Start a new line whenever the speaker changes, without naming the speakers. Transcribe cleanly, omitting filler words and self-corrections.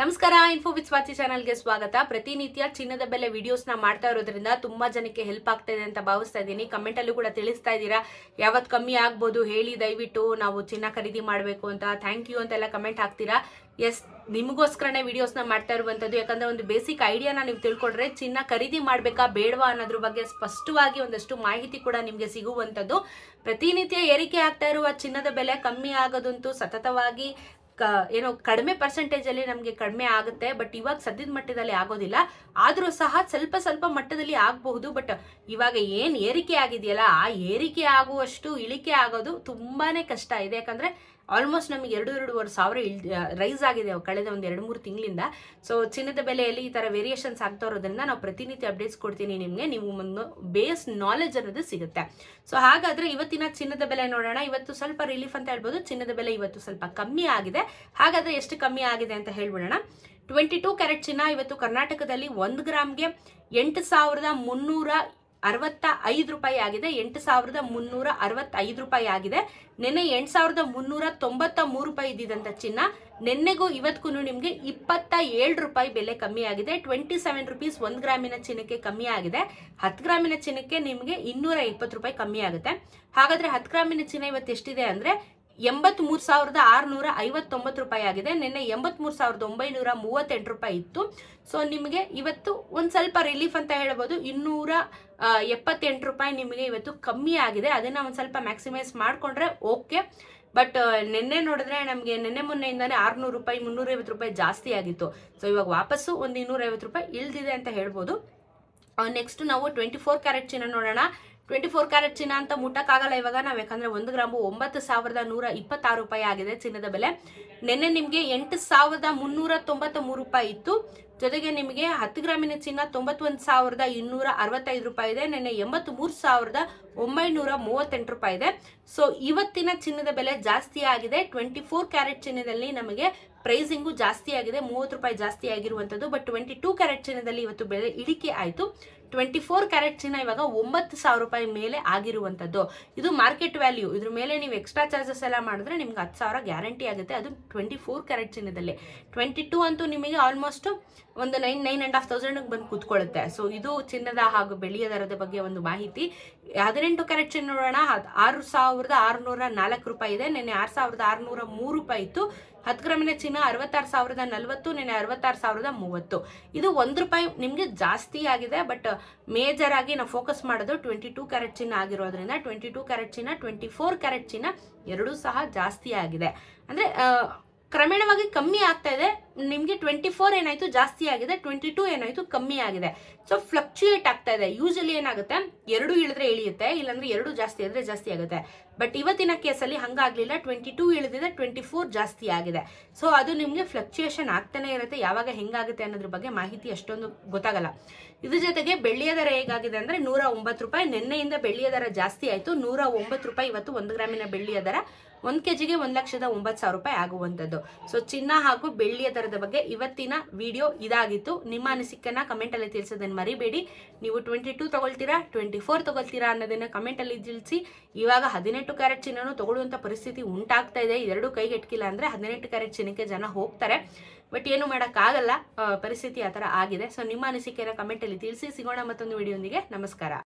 ನಮಸ್ಕಾರ info with Swati ಚಾನಲ್ಗೆ ಸ್ವಾಗತ. ಪ್ರತಿನಿತ್ಯ ಚಿನ್ನದ ಬೆಲೆ ವಿಡಿಯೋಸ್ನ ಮಾಡ್ತಾ ಇರೋದ್ರಿಂದ ತುಂಬಾ ಜನಕ್ಕೆ ಹೆಲ್ಪ್ ಆಗ್ತಾ ಇದೆ ಅಂತ ಭಾವಿಸ್ತಾ ಇದ್ದೀನಿ. ಕಮೆಂಟ್ ಅಲ್ಲೂ ಕೂಡ ತಿಳಿಸ್ತಾ ಇದ್ದೀರಾ ಯಾವತ್ತು ಕಮ್ಮಿ ಆಗ್ಬೋದು ಹೇಳಿ, ದಯವಿಟ್ಟು ನಾವು ಚಿನ್ನ ಖರೀದಿ ಮಾಡಬೇಕು ಅಂತ. ಥ್ಯಾಂಕ್ ಯು ಅಂತೆಲ್ಲ ಕಮೆಂಟ್ ಹಾಕ್ತೀರಾ. ಎಸ್, ನಿಮಗೋಸ್ಕರನೇ ವಿಡಿಯೋಸ್ನ ಮಾಡ್ತಾ ಇರುವಂಥದ್ದು. ಯಾಕಂದ್ರೆ ಒಂದು ಬೇಸಿಕ್ ಐಡಿಯಾನ ನೀವು ತಿಳ್ಕೊಂಡ್ರೆ ಚಿನ್ನ ಖರೀದಿ ಮಾಡಬೇಕಾ ಬೇಡವಾ ಅನ್ನೋದ್ರ ಬಗ್ಗೆ ಸ್ಪಷ್ಟವಾಗಿ ಒಂದಷ್ಟು ಮಾಹಿತಿ ಕೂಡ ನಿಮಗೆ ಸಿಗುವಂಥದ್ದು. ಪ್ರತಿನಿತ್ಯ ಏರಿಕೆ ಆಗ್ತಾ ಇರುವ ಚಿನ್ನದ ಬೆಲೆ ಕಮ್ಮಿ ಆಗೋದಂತೂ ಸತತವಾಗಿ ಏನೋ ಕಡಿಮೆ ಪರ್ಸೆಂಟೇಜ್ ಅಲ್ಲಿ ನಮಗೆ ಕಡಿಮೆ ಆಗುತ್ತೆ. ಬಟ್ ಇವಾಗ ಸದ್ಯದ ಮಟ್ಟದಲ್ಲಿ ಆಗೋದಿಲ್ಲ, ಆದ್ರೂ ಸಹ ಸ್ವಲ್ಪ ಮಟ್ಟದಲ್ಲಿ ಆಗಬಹುದು. ಬಟ್ ಇವಾಗ ಏನ್ ಏರಿಕೆ ಆಗಿದೆಯಲ್ಲ, ಆ ಏರಿಕೆ ಆಗುವಷ್ಟು ಇಳಿಕೆ ಆಗೋದು ತುಂಬಾನೇ ಕಷ್ಟ ಇದೆ. ಯಾಕಂದ್ರೆ ಆಲ್ಮೋಸ್ಟ್ ನಮಗೆ 2-2.5 ಸಾವಿರ ರೈಸ್ ಆಗಿದೆ ಕಳೆದ ಒಂದು 2-3 ತಿಂಗಳಿಂದ. ಸೊ ಚಿನ್ನದ ಬೆಲೆಯಲ್ಲಿ ಈ ತರ ವೇರಿಯೇಷನ್ಸ್ ಆಗ್ತಾ ಇರೋದ್ರಿಂದ ನಾವು ಪ್ರತಿನಿತ್ಯ ಅಪ್ಡೇಟ್ಸ್ ಕೊಡ್ತೀನಿ ನಿಮ್ಗೆ. ನೀವು ಒಂದು ಬೇಸ್ ನಾಲೆಜ್ ಅನ್ನೋದು ಸಿಗುತ್ತೆ. ಸೊ ಹಾಗಾದ್ರೆ ಇವತ್ತಿನ ಚಿನ್ನದ ಬೆಲೆ ನೋಡೋಣ. ಇವತ್ತು ಸ್ವಲ್ಪ ರಿಲೀಫ್ ಅಂತ ಹೇಳ್ಬೋದು. ಚಿನ್ನದ ಬೆಲೆ ಇವತ್ತು ಸ್ವಲ್ಪ ಕಮ್ಮಿ ಆಗಿದೆ. ಹಾಗಾದ್ರೆ ಎಷ್ಟು ಕಮ್ಮಿ ಆಗಿದೆ ಅಂತ ಹೇಳ್ಬಿಡೋಣ. 22 ಕ್ಯಾರೆಟ್ ಚಿನ್ನ ಇವತ್ತು ಕರ್ನಾಟಕದಲ್ಲಿ 1 ಗ್ರಾಮ್ಗೆ 8,365 ರೂಪಾಯಿ ಆಗಿದೆ. 8,365 ರೂಪಾಯಿ ಆಗಿದೆ. ನಿನ್ನೆ 8,393 ರೂಪಾಯಿ ಇದ್ದಿದ್ದಂತ ಚಿನ್ನ ನಿನ್ನೆಗೂ ಇವತ್ತಿಗೂ ನಿಮ್ಗೆ 27 ರೂಪಾಯಿ ಬೆಲೆ ಕಮ್ಮಿ ಆಗಿದೆ. 27 ರುಪೀಸ್ 1 ಗ್ರಾಮಿನ ಚಿನ್ನಕ್ಕೆ ಕಮ್ಮಿ ಆಗಿದೆ. 10 ಗ್ರಾಮಿನ ಚಿನ್ನಕ್ಕೆ ನಿಮ್ಗೆ 220 ರೂಪಾಯಿ ಕಮ್ಮಿ ಆಗುತ್ತೆ. ಹಾಗಾದ್ರೆ 10 ಗ್ರಾಮಿನ ಚಿನ್ನ ಇವತ್ತು ಎಷ್ಟಿದೆ ಅಂದ್ರೆ 83,659 ರೂಪಾಯಿ ಆಗಿದೆ. ನಿನ್ನೆ 83,938 ರೂಪಾಯಿ ಇತ್ತು. ಸೊ ನಿಮಗೆ ಇವತ್ತು ಒಂದ್ ಸ್ವಲ್ಪ ರಿಲೀಫ್ ಅಂತ ಹೇಳ್ಬೋದು. 278 ರೂಪಾಯಿ ನಿಮಗೆ ಇವತ್ತು ಕಮ್ಮಿ ಆಗಿದೆ. ಅದನ್ನ ಒಂದ್ ಸ್ವಲ್ಪ ಮ್ಯಾಕ್ಸಿಮೈಸ್ ಮಾಡ್ಕೊಂಡ್ರೆ ಓಕೆ. ಬಟ್ ನಿನ್ನೆ ನೋಡಿದ್ರೆ ನಮಗೆ ನಿನ್ನೆ ಮೊನ್ನೆಯಿಂದಾನೆ 600 ರೂಪಾಯಿ 350 ರೂಪಾಯಿ ಜಾಸ್ತಿ ಆಗಿತ್ತು. ಸೊ ಇವಾಗ ವಾಪಸ್ಸು ಒಂದು 250 ರೂಪಾಯಿ ಇಳ್ದಿದೆ ಅಂತ ಹೇಳ್ಬೋದು. ನೆಕ್ಸ್ಟ್ ನಾವು 24 ಕ್ಯಾರೆಟ್ ಚಿನ್ನ ನೋಡೋಣ. 24 ಕ್ಯಾರೆಟ್ ಚಿನ್ನ ಅಂತ ಮುಟ್ಟಕ್ಕಾಗಲ್ಲ ಇವಾಗ ನಾವು, ಯಾಕಂದ್ರೆ 1 ಗ್ರಾಮು 9,126 ರೂಪಾಯಿ ಆಗಿದೆ ಚಿನ್ನದ ಬೆಲೆ. ನಿನ್ನೆ ನಿಮ್ಗೆ 8,393 ರೂಪಾಯಿ ಇತ್ತು. ಜೊತೆಗೆ ನಿಮಗೆ 10 ಗ್ರಾಮಿನ ಚಿನ್ನ 91,265 ರೂಪಾಯಿ ಇದೆ. ನಿನ್ನೆ 83,938 ರೂಪಾಯಿ ಇದೆ. ಸೊ ಇವತ್ತಿನ ಚಿನ್ನದ ಬೆಲೆ ಜಾಸ್ತಿ ಆಗಿದೆ. 24 ಕ್ಯಾರೆಟ್ ಚಿನ್ನದಲ್ಲಿ ನಮಗೆ ಪ್ರೈಸಿಂಗು ಜಾಸ್ತಿ ಆಗಿದೆ, 30 ರೂಪಾಯಿ ಜಾಸ್ತಿ ಆಗಿರುವಂತದ್ದು. ಬಟ್ 22 ಕ್ಯಾರೆಟ್ ಚಿನ್ನದಲ್ಲಿ ಇವತ್ತು ಬೆಲೆ ಇಳಿಕೆ ಆಯ್ತು. 24 ಕ್ಯಾರೆಟ್ ಚಿನ್ನ ಇವಾಗ 9,000 ರೂಪಾಯಿ ಮೇಲೆ ಆಗಿರುವಂತದ್ದು. ಇದು ಮಾರ್ಕೆಟ್ ವ್ಯಾಲ್ಯೂ. ಇದ್ರ ಮೇಲೆ ನೀವು ಎಕ್ಸ್ಟ್ರಾ ಚಾರ್ಜಸ್ ಎಲ್ಲ ಮಾಡಿದ್ರೆ ನಿಮ್ಗೆ 10,000 ಗ್ಯಾರಂಟಿ ಆಗುತ್ತೆ. ಅದು 24 ಕ್ಯಾರೆಟ್ ಚಿನ್ನದಲ್ಲಿ. 22 ಅಂತೂ ನಿಮಗೆ ಆಲ್ಮೋಸ್ಟ್ ಒಂದು 9,500 ಬಂದು ಕೂತ್ಕೊಳ್ಳುತ್ತೆ. ಸೊ ಇದು ಚಿನ್ನದ ಹಾಗೂ ಬೆಳ್ಳಿಯ ದರದ ಬಗ್ಗೆ ಒಂದು ಮಾಹಿತಿ. 18 ಕ್ಯಾರೆಟ್ ಚಿನ್ನ ನೋಡೋಣ. 6,604 ರೂಪಾಯಿ ಇದೆ. ನಿನ್ನೆ 6,603 ರೂಪಾಯಿ ಇತ್ತು. 10 ಗ್ರಾಮಿನ ಚಿನ್ನ 66,040, ನಿನ್ನೆ 66,030. ಇದು 1 ರೂಪಾಯಿ ನಿಮ್ಗೆ ಜಾಸ್ತಿ ಆಗಿದೆ. ಬಟ್ ಮೇಜರ್ ಆಗಿ ನಾವು ಫೋಕಸ್ ಮಾಡೋದು 22 ಕ್ಯಾರೆಟ್ ಚಿನ್ನ ಆಗಿರೋದ್ರಿಂದ 22 ಕ್ಯಾರೆಟ್ ಚಿನ್ನ 24 ಕ್ಯಾರೆಟ್ ಚಿನ್ನ ಎರಡೂ ಸಹ ಜಾಸ್ತಿ ಆಗಿದೆ. ಅಂದ್ರೆ ಕ್ರಮೇಣವಾಗಿ ಕಮ್ಮಿ ಆಗ್ತಾ ಇದೆ. ನಿಮ್ಗೆ 24 ಏನಾಯ್ತು ಜಾಸ್ತಿ ಆಗಿದೆ, 22 ಏನಾಯ್ತು ಕಮ್ಮಿ ಆಗಿದೆ. ಸೊ ಫ್ಲಕ್ಚುಯೇಟ್ ಆಗ್ತಾ ಇದೆ. ಯೂಶಲಿ ಏನಾಗುತ್ತೆ, 2 ಇಳಿದ್ರೆ ಇಳಿಯುತ್ತೆ, ಇಲ್ಲಾಂದ್ರೆ 2 ಜಾಸ್ತಿ ಆದ್ರೆ ಜಾಸ್ತಿ ಆಗುತ್ತೆ. ಬಟ್ ಇವತ್ತಿನ ಕೇಸಲ್ಲಿ ಹಂಗಾಗ್ಲಿಲ್ಲ. 22 ಇಳಿದಿದೆ, 24 ಜಾಸ್ತಿ ಆಗಿದೆ. ಸೊ ಅದು ನಿಮ್ಗೆ ಫ್ಲಕ್ಚುಯೇಷನ್ ಆಗ್ತಾನೆ ಇರುತ್ತೆ. ಯಾವಾಗ ಹೆಂಗಾಗುತ್ತೆ ಅನ್ನೋದ್ರ ಬಗ್ಗೆ ಮಾಹಿತಿ ಅಷ್ಟೊಂದು ಗೊತ್ತಾಗಲ್ಲ. ಇದ್ರ ಜೊತೆಗೆ ಬೆಳ್ಳಿಯ ದರ ಹೇಗಾಗಿದೆ ಅಂದ್ರೆ 109 ರೂಪಾಯಿ. ನಿನ್ನೆಯಿಂದ ಬೆಳ್ಳಿಯ ದರ ಜಾಸ್ತಿ ಆಯ್ತು. 109 ರೂಪಾಯಿ ಇವತ್ತು 1 ಗ್ರಾಮಿನ ಬೆಳ್ಳಿಯ ದರ. 1 ಕೆಜಿಗೆ 1,09,000 ರೂಪಾಯಿ ಆಗುವಂಥದ್ದು. ಸೊ ಚಿನ್ನ ಹಾಗೂ ಬೆಳ್ಳಿಯ ದರದ ಬಗ್ಗೆ ಇವತ್ತಿನ ವಿಡಿಯೋ ಇದಾಗಿತ್ತು. ನಿಮ್ಮ ಅನಿಸಿಕೆನ ಕಮೆಂಟ್ ಅಲ್ಲಿ ತಿಳಿಸೋದನ್ನ ಮರಿಬೇಡಿ. ನೀವು 22 ತಗೊಳ್ತೀರಾ 24 ತಗೊಳ್ತೀರಾ ಅನ್ನೋದನ್ನ ಕಮೆಂಟ್ ಅಲ್ಲಿ ತಿಳಿಸಿ. ಇವಾಗ 18 ಕ್ಯಾರೆಟ್ ಚಿನ್ನನು ತಗೊಳ್ಳುವಂತ ಪರಿಸ್ಥಿತಿ ಉಂಟಾಗ್ತಾ ಇದೆ. ಎರಡು ಕೈಗೆ ಎಟ್ಕಿಲ್ಲ ಅಂದ್ರೆ 18 ಕ್ಯಾರೆಟ್ ಚಿನ್ನಕ್ಕೆ ಜನ ಹೋಗ್ತಾರೆ. ಬಟ್ ಏನು ಮಾಡೋಕ್ಕಾಗಲ್ಲ, ಪರಿಸ್ಥಿತಿ ಆ ಥರ ಆಗಿದೆ. ಸೊ ನಿಮ್ಮ ಅನಿಸಿಕೆನ ಕಮೆಂಟ್ ಅಲ್ಲಿ ತಿಳಿಸಿ. ಸಿಗೋಣ ಮತ್ತೊಂದು ವಿಡಿಯೋಂದಿಗೆ. ನಮಸ್ಕಾರ.